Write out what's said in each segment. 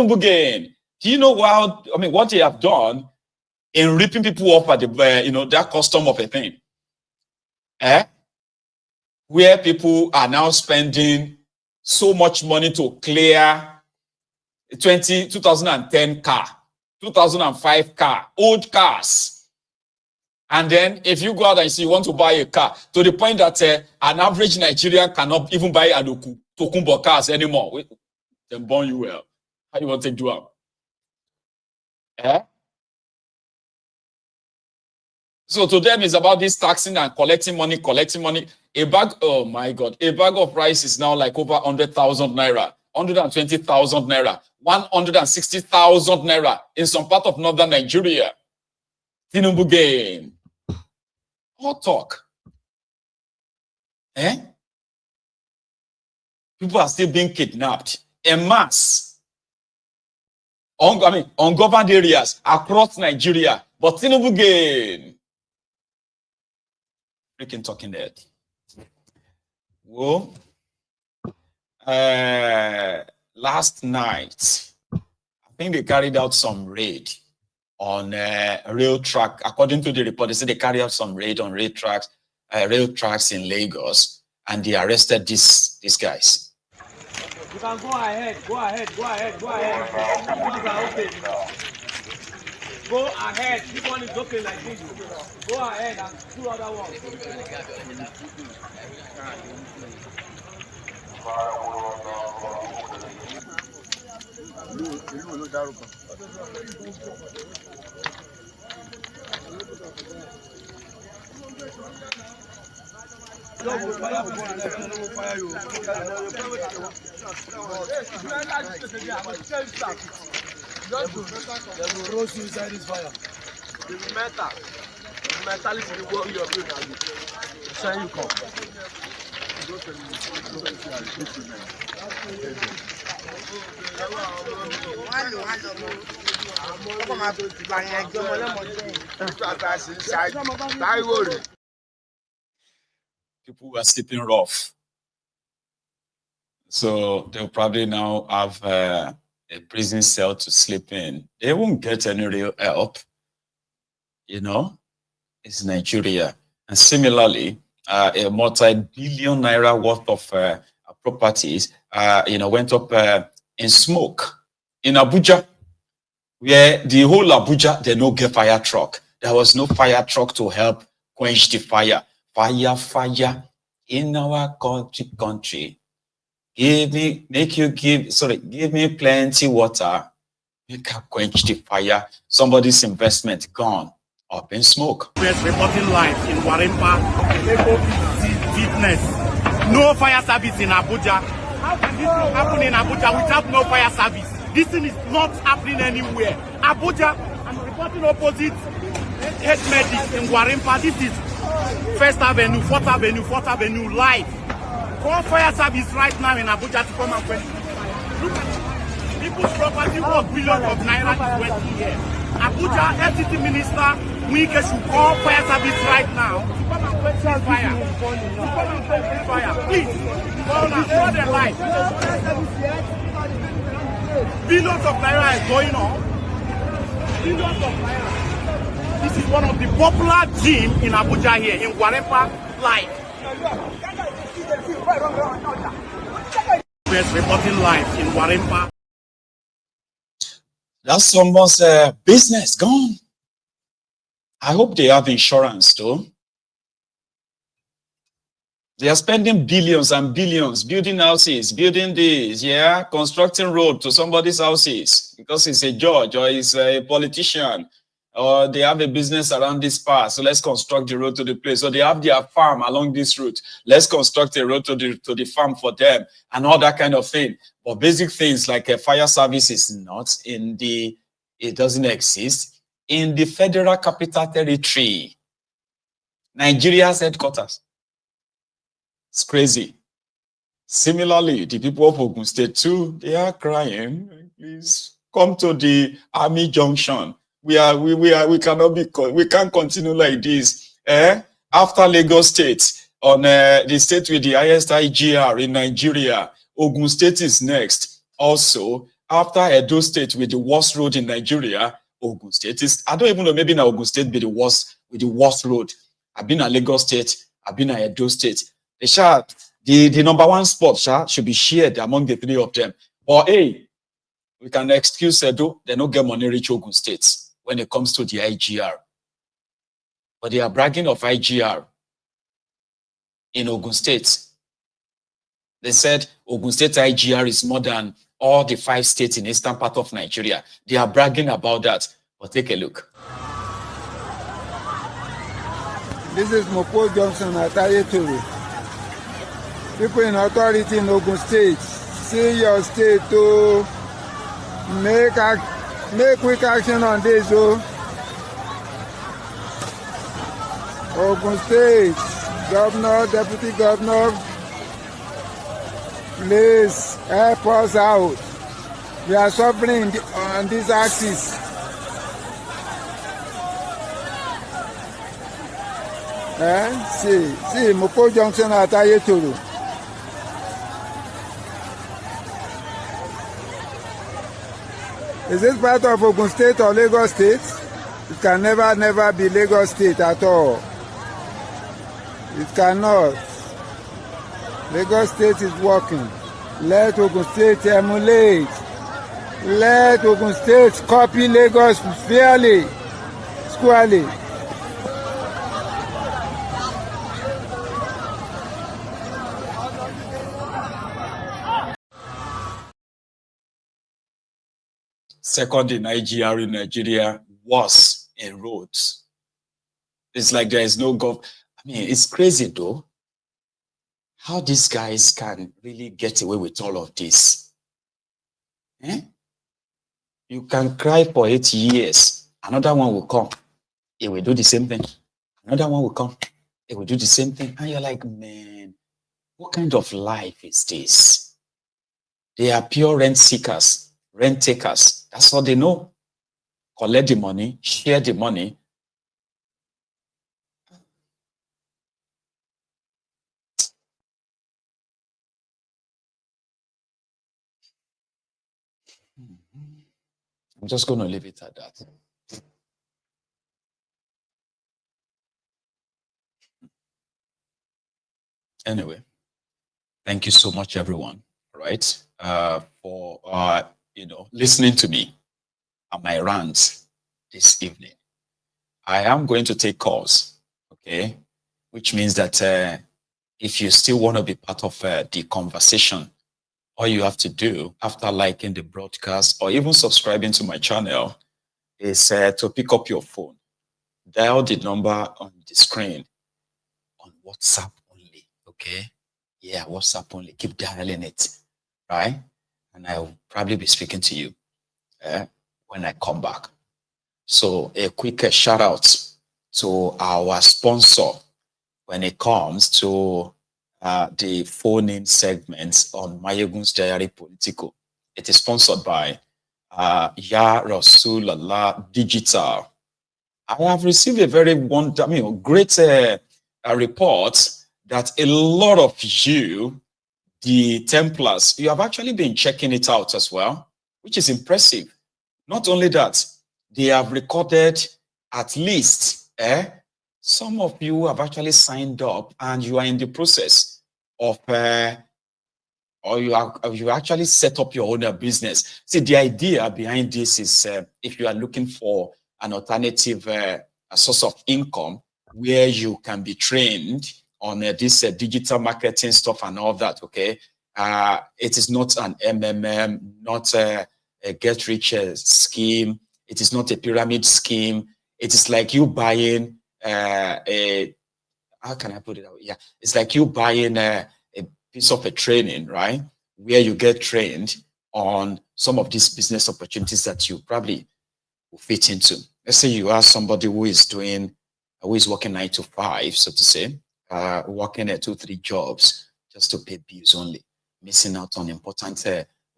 Again, do you know what they have done in ripping people off at the that custom of a thing? Where people are now spending so much money to clear 2010 car, 2005 car, old cars. And then if you go out and say you want to buy a car, to the point that an average Nigerian cannot even buy a Tokumbo cars anymore. Then born you well. How you want to do it? So to them, it's about this taxing and collecting money. A bag, oh my God, a bag of rice is now like over 100,000 naira, 120,000 naira, 160,000 naira in some part of northern Nigeria. Tinubu game. Hot talk. People are still being kidnapped en masse. Ungoverned areas across Nigeria. But Tinubu game. Freaking talking dead. Well, last night, I think they carried out some raid on rail track. According to the report, they said they carried out some raid on rail tracks in Lagos, and they arrested these guys. You can go ahead. Go ahead. This one is okay like this. Go ahead and two other ones. Throws you inside this fire. The mentality will work your brain and shine you come. People were sleeping rough. So they'll probably now have a prison cell to sleep in. They won't get any real help. It's Nigeria. And similarly, a multi-billion naira worth of properties, went up in smoke in Abuja, where the whole Abuja, they no get fire truck. There was no fire truck to help quench the fire. Fire in our country. Give me plenty water. Make up quench the fire. Somebody's investment gone up in smoke. We're reporting live in Warimpa, Fitness. No fire service in Abuja. How can this happen in Abuja without no fire service? This thing is not happening anywhere. Abuja, I'm reporting opposite head medic in Warimpa. This is First Avenue, Fourth Avenue, live. Call fire service right now in Abuja to come and quench the fire. Look at it. People's property worth billions of naira is waiting here. Abuja FCT Minister Wike should call fire service right now to come and quench this fire. Please, call now, call the light. Billions of naira is going on. Billions of naira. This is one of the popular gym in Abuja here, in Warimpa, live. We're reporting live in Warimpa. That's someone's business gone. I hope they have insurance though. They are spending billions and billions building houses, building this, constructing road to somebody's houses because he's a judge or he's a politician, or they have a business around this part. So let's construct the road to the place. So they have their farm along this route. Let's construct a road to the farm for them and all that kind of thing. But basic things like a fire service is not in it doesn't exist in the Federal Capital Territory, Nigeria's headquarters. It's crazy. Similarly, the people of Ogun State too, they are crying. Please come to the Army Junction. We can't continue like this. After Lagos State, on the state with the highest IGR in Nigeria, Ogun State is next. Also, after Edo State with the worst road in Nigeria, Ogun State is, I don't even know, maybe now Ogun State be the worst with the worst road. I've been at Lagos State, I've been at Edo State. The number one spot should be shared among the three of them. But hey, we can excuse Edo, they don't get money reach Ogun State when it comes to the IGR. But they are bragging of IGR in Ogun State. They said Ogun State IGR is more than all the 5 states in eastern part of Nigeria. They are bragging about that. But take a look. This is Mopo Johnson at Ayetoro. People in authority in Ogun State, see your state to make quick action on this. Ogun State, Governor, Deputy Governor, please help us out. We are suffering on this axis. See, Mopo Junction at Ayetoro. Is this part of Ogun State or Lagos State? It can never be Lagos State at all. It cannot. Lagos State is working. Let Ogun State emulate. Let Ogun State copy Lagos fairly, squarely. Second in IGR in Nigeria, worse in roads. It's like there is no I mean, it's crazy though, how these guys can really get away with all of this. You can cry for 8 years. Another one will come. It will do the same thing. Another one will come. It will do the same thing. And you're like, man, what kind of life is this? They are pure rent seekers, rent takers. That's all they know. Collect the money, share the money. I'm just going to leave it at that. Anyway, thank you so much, everyone. All right, for listening to me and my rants this evening. I am going to take calls, okay, which means that if you still want to be part of the conversation, all you have to do after liking the broadcast or even subscribing to my channel is to pick up your phone, dial the number on the screen on WhatsApp only, okay? Yeah, WhatsApp only. Keep dialing it, right? And I will probably be speaking to you when I come back. So a quick shout out to our sponsor when it comes to the phone-in segments on Mayegun's Diary Political. It is sponsored by Ya Rasulallah Digital. I have received a very great report that a lot of you, the Templars, you have actually been checking it out as well, which is impressive. Not only that, they have recorded at least, some of you have actually signed up and you are in the process of, or you actually set up your own business. See, the idea behind this is if you are looking for an alternative source of income where you can be trained on this digital marketing stuff and all that, okay? It is not an MMM, not a get-rich scheme. It is not a pyramid scheme. It is like you buying how can I put it out? Yeah, it's like you buying a piece of a training, right? Where you get trained on some of these business opportunities that you probably will fit into. Let's say you are somebody who is working 9 to 5, so to say, working 2-3 jobs just to pay bills only, missing out on important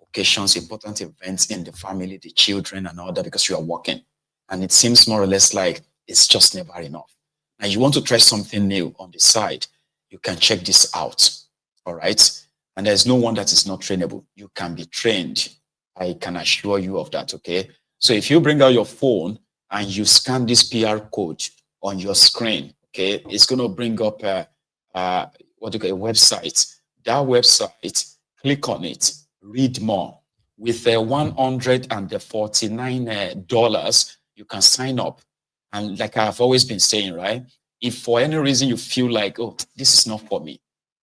occasions, important events in the family, the children and all that because you are working. And it seems more or less like it's just never enough. Now you want to try something new on the side, you can check this out, all right? And there's no one that is not trainable. You can be trained I can assure you of that, okay? So if you bring out your phone and you scan this PR code on your screen, okay, it's going to bring up a website. That website, click on it, read more. With $149, you can sign up. And like I've always been saying, right? If for any reason you feel like, oh, this is not for me,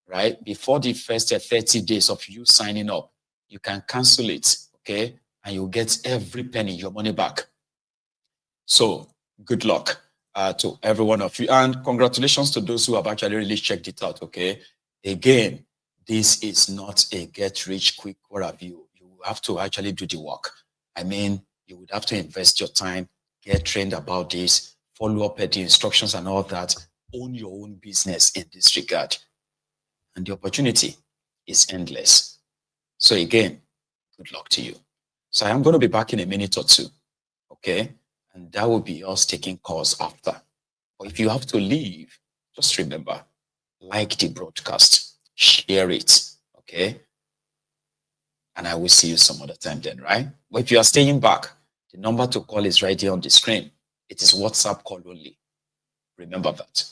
right? Before the first 30 days of you signing up, you can cancel it, okay? And you'll get every penny, your money back. So good luck to every one of you. And congratulations to those who have actually really checked it out, okay? Again, this is not a get rich quick or review. You have to actually do the work. I mean, you would have to invest your time, get trained about this, follow up at the instructions and all that, own your own business in this regard. And the opportunity is endless. So again, good luck to you. So I am going to be back in a minute or two, okay? And that will be us taking calls after. But if you have to leave, just remember, like the broadcast, share it, okay? And I will see you some other time then, right? But if you are staying back, the number to call is right here on the screen. It is WhatsApp call only. Remember that.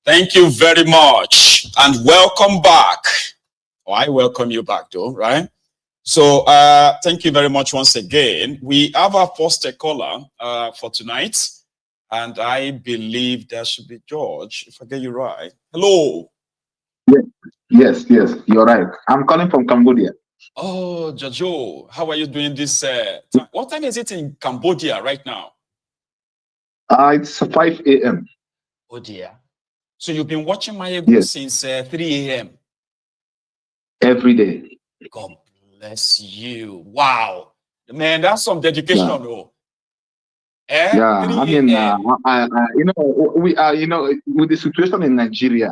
Thank you very much and welcome back. Oh, I welcome you back though, right? So thank you very much once again. We have our first caller for tonight, and I believe that should be George, if I get you right. Hello. Yes, you're right. I'm calling from Cambodia. Oh, Jojo, how are you doing this time? What time is it in Cambodia right now? It's 5 a.m. Oh dear. So you've been watching my ego since 3 a.m. every day. God bless you. Wow. Man, that's some dedication, though. Yeah, I mean, we are, with the situation in Nigeria,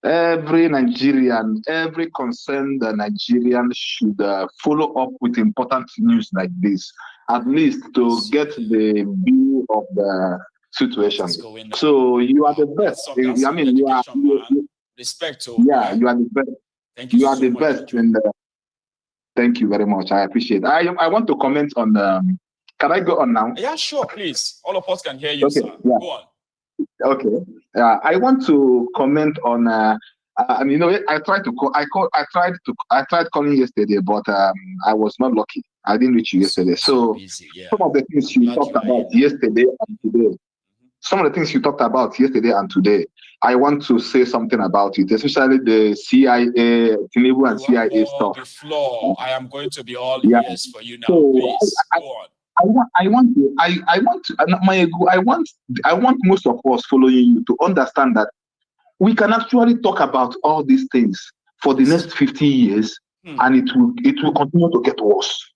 every Nigerian, every concerned Nigerian should follow up with important news like this, at least to get the view of the situation. So you are the best. I mean, you are. Respect. Yeah, you are the best. Thank you. You are the best. And thank you very much. I appreciate it. I want to comment on. Can I go on now? Yeah, sure, please. All of us can hear you, okay, sir. Yeah. Go on. Okay. I want to comment on And you know, I tried to call. I tried calling yesterday, but I was not lucky. I didn't reach you yesterday. So busy, yeah. some of the things you talked about yesterday and today, some of the things you talked about yesterday and today, I want to say something about it, especially the CIA, Tinubu and CIA stuff. The floor. I am going to be all ears for you now. So Please go on. I want most of us following you to understand that we can actually talk about all these things for the next 50 years, and it will continue to get worse.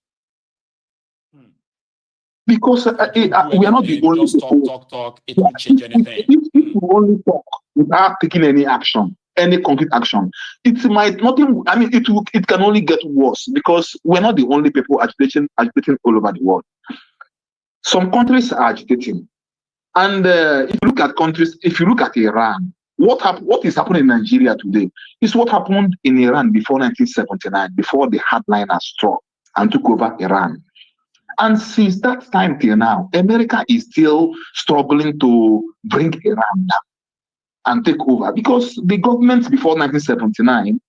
Because we are not the only people. Talk. It won't change anything. If we only talk without taking any action, any concrete action, it might not even, I mean, it can only get worse, because we're not the only people agitating all over the world. Some countries are agitating. And if you look at countries, if you look at Iran, what is happening in Nigeria today is what happened in Iran before 1979, before the hardliners struck and took over Iran. And since that time till now, America is still struggling to bring Iran down and take over, because the government before 1979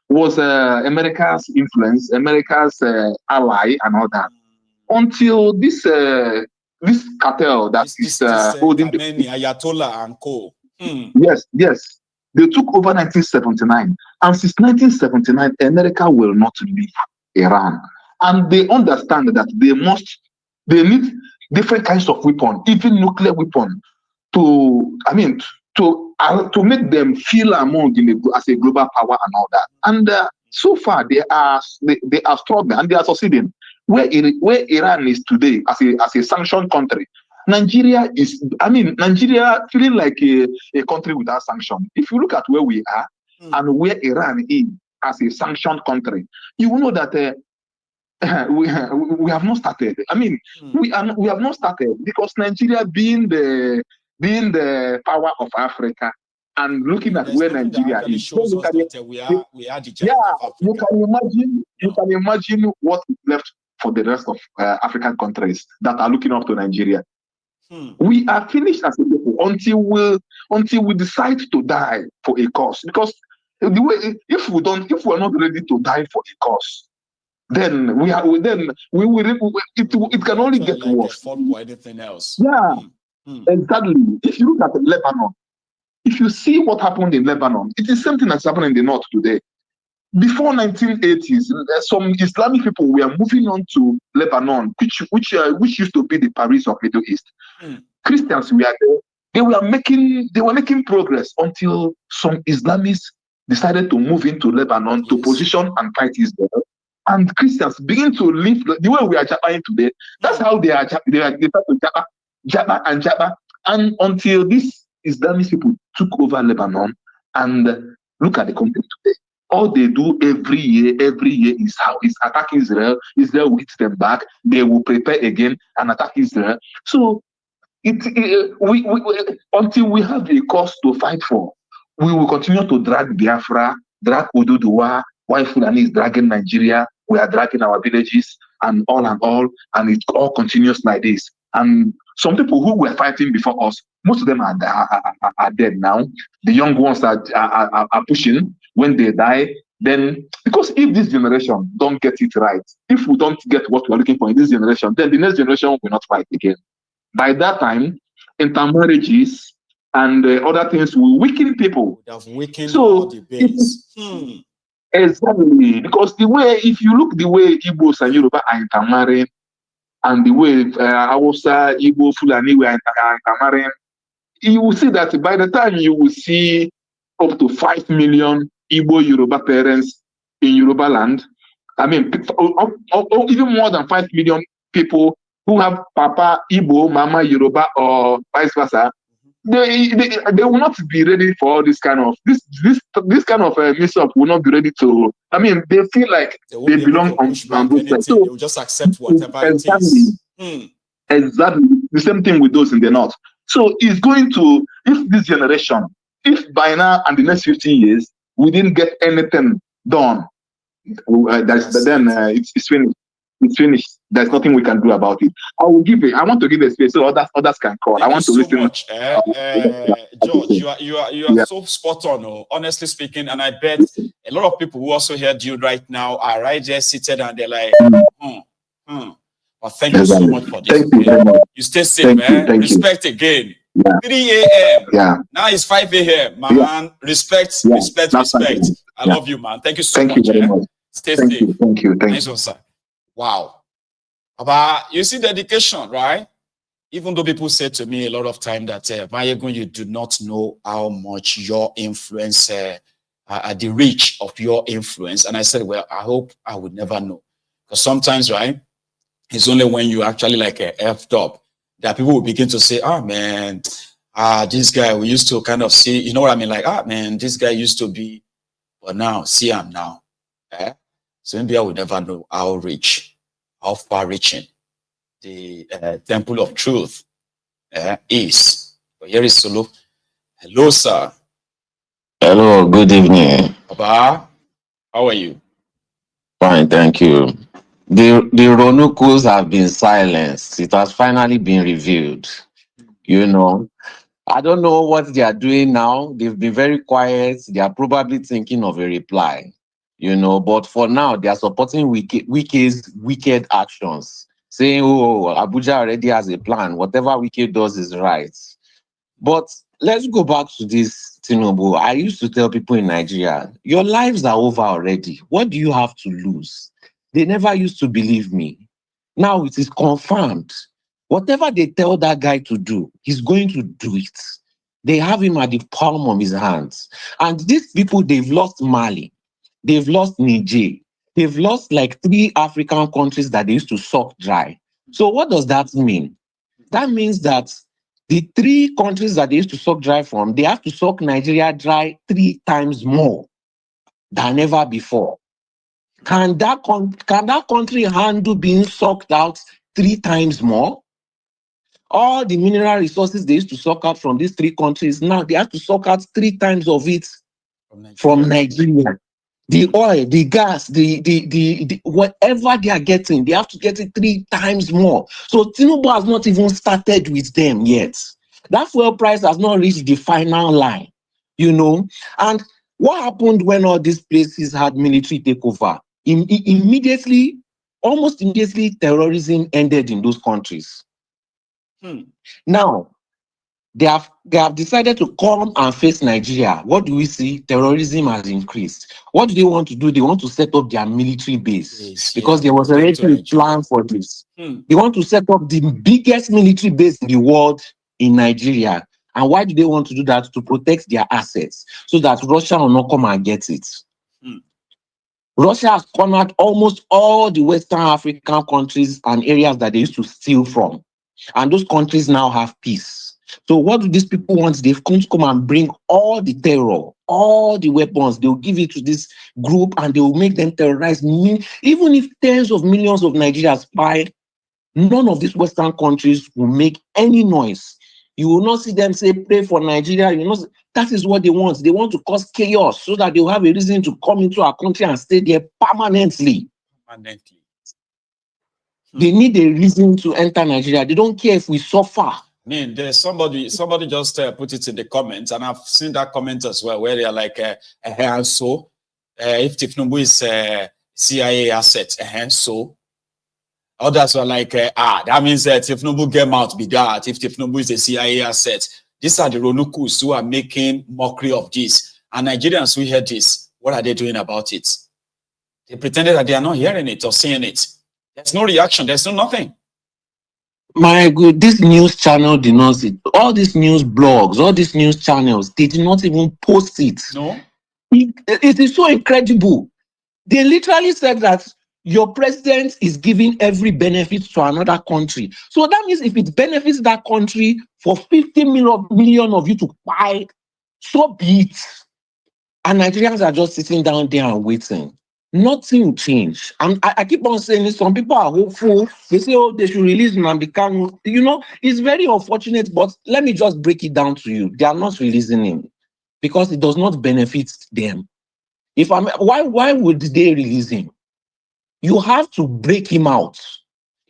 was America's influence, America's ally, and all that. Until this cartel that is holding the Ayatollah and co. Yes. They took over 1979, and since 1979, America will not leave Iran. And they understand that they need different kinds of weapons, even nuclear weapons, to make them feel among as a global power and all that. And so far they are struggling and they are succeeding. Where Iran is today as a sanctioned country, Nigeria feeling like a country without sanction. If you look at where we are and where Iran is as a sanctioned country, you will know that we have not started. I mean, we have not started, because Nigeria being the power of Africa, and looking at where Nigeria is, we are the giant of Africa. You can imagine what is left for the rest of African countries that are looking up to Nigeria. We are finished as a people until we decide to die for a cause. Because if we're not ready to die for a cause, then it can only get worse. For anything else. Yeah, exactly. If you look at Lebanon, if you see what happened in Lebanon, it is something that's happening in the north today. Before 1980s, some Islamic people were moving on to Lebanon, which used to be the Paris of Middle East. Christians were there. They were making progress until some Islamists decided to move into Lebanon to position and fight Israel. And Christians begin to live the way we are Jabbering today. That's how they are. They start to Jabba. And until these Islamic people took over Lebanon, and look at the country today. All they do every year is attack Israel. Israel will hit them back. They will prepare again and attack Israel. So until we have a cause to fight for, we will continue to drag Biafra, drag Oduduwa, while Fulani is dragging Nigeria. We are dragging our villages and all, and it all continues like this. And some people who were fighting before us, most of them are dead now. The young ones are pushing. When they die, then, because if this generation don't get it right, if we don't get what we're looking for in this generation, then the next generation will not fight again. By that time, intermarriages and other things will weaken people. So the base. Exactly, because if you look the way Igbos and Yoruba are intermarrying, and the way Hausa, Igbo, Fulani were intermarrying, you will see that by the time you will see up to 5 million Igbo Yoruba parents in Yoruba land, I mean, even more than 5 million people who have Papa Igbo, Mama Yoruba, or vice versa, they will not be ready for all this kind of this kind of mix-up. Will not be ready to. I mean, they feel like they belong on both sides. So they will just accept whatever it is. Exactly the same thing with those in the north. So it's going to, if this generation, if by now and the next 50 years we didn't get anything done, then it's finished. It's finished. There's nothing we can do about it. I want to give a space so others can call. Thank I want you to so listen. much, George. You are so spot on. Oh, honestly speaking, and I bet a lot of people who also heard you right now are right there seated and they're like, Well, thank you so much for this. Thank you very much. You stay safe, Thank Respect again. Yeah. 3 a.m. Yeah. Now it's 5 a.m. Man, Yeah. respect. I love you, man. Thank you so much. You very much. Stay safe. Thank you. Nice one, sir. Wow. But you see dedication, right? Even though people say to me a lot of time that, Mayegun, you do not know how much your influence, the reach of your influence. And I said, well, I hope I would never know. Because sometimes, right, it's only when you actually like effed up that people will begin to say, man, this guy, we used to kind of see, you know what I mean? Like, man, this guy used to be, but now, see him now. So maybe I would never know how rich, how far-reaching the temple of truth is. But here is Solo. Hello, sir. Hello, good evening. Papa, how are you? Fine, thank you. The Ronukus have been silenced. It has finally been revealed. You know, I don't know what they are doing now. They've been very quiet. They are probably thinking of a reply. But for now, they are supporting Wike's wicked actions, saying, "Oh, Abuja already has a plan. Whatever Wike does is right." But let's go back to this Tinubu. I used to tell people in Nigeria, your lives are over already. What do you have to lose? They never used to believe me. Now it is confirmed. Whatever they tell that guy to do, he's going to do it. They have him at the palm of his hands. And these people, they've lost Mali. They've lost Niger. They've lost like 3 African countries that they used to suck dry. So what does that mean? That means that the 3 countries that they used to suck dry from, they have to suck Nigeria dry 3 times more than ever before. Can that country handle being sucked out 3 times more? All the mineral resources they used to suck out from these 3 countries, now they have to suck out 3 times of it from Nigeria. The oil, the gas, the whatever they are getting, they have to get it 3 times more. So Tinubu has not even started with them yet. That fuel price has not reached the final line, And what happened when all these places had military takeover? Almost immediately, terrorism ended in those countries. Now, they have decided to come and face Nigeria. What do we see? Terrorism has increased. What do they want to do? They want to set up their military base because there was already a plan for this. They want to set up the biggest military base in the world in Nigeria. And why do they want to do that? To protect their assets so that Russia will not come and get it. Russia has cornered almost all the Western African countries and areas that they used to steal from. And those countries now have peace. So what do these people want? They've come to come and bring all the terror, all the weapons. They'll give it to this group and they will make them terrorize. Even if tens of millions of Nigerians spy, none of these Western countries will make any noise. You will not see them say, pray for Nigeria. That is what they want. They want to cause chaos so that they'll have a reason to come into our country and stay there permanently. They need a reason to enter Nigeria. They don't care if we suffer. There's somebody just put it in the comments, and I've seen that comment as well, where they are like, so if Tinubu is CIA asset, so others were like, that means that Tinubu get out be that. If Tinubu is a CIA asset, these are the Ronukus who are making mockery of this, and Nigerians who hear this, what are they doing about it? They pretended that they are not hearing it or seeing it. There's no reaction. There's no nothing. My good, this news channel did not see all these news blogs, all these news channels, they did not even post it. No, it is so incredible. They literally said that your president is giving every benefit to another country. So that means if it benefits that country for 50 million of you to buy, so be it. And Nigerians are just sitting down there and waiting. Nothing will change. And I keep on saying this. Some people are hopeful. They say, oh, they should release Nnamdi Kanu. It's very unfortunate, but let me just break it down to you. They are not releasing him because it does not benefit them. Why would they release him? You have to break him out.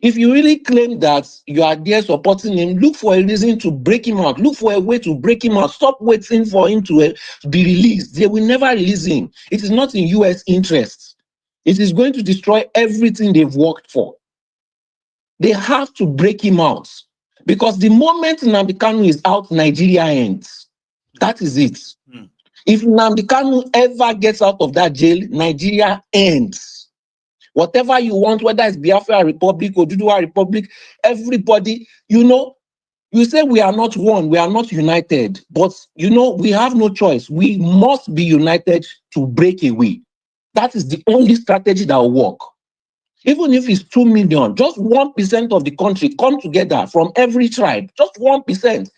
If you really claim that you are there supporting him, look for a reason to break him out. Look for a way to break him out. Stop waiting for him to be released. They will never release him. It is not in US interests. It is going to destroy everything they've worked for. They have to break him out. Because the moment Nnamdi Kanu is out, Nigeria ends. That is it. If Nnamdi Kanu ever gets out of that jail, Nigeria ends. Whatever you want, whether it's Biafra Republic or Oduduwa Republic, everybody, you say we are not one, we are not united, but we have no choice. We must be united to break away. That is the only strategy that will work. Even if it's 2 million, just 1% of the country come together from every tribe, just 1%.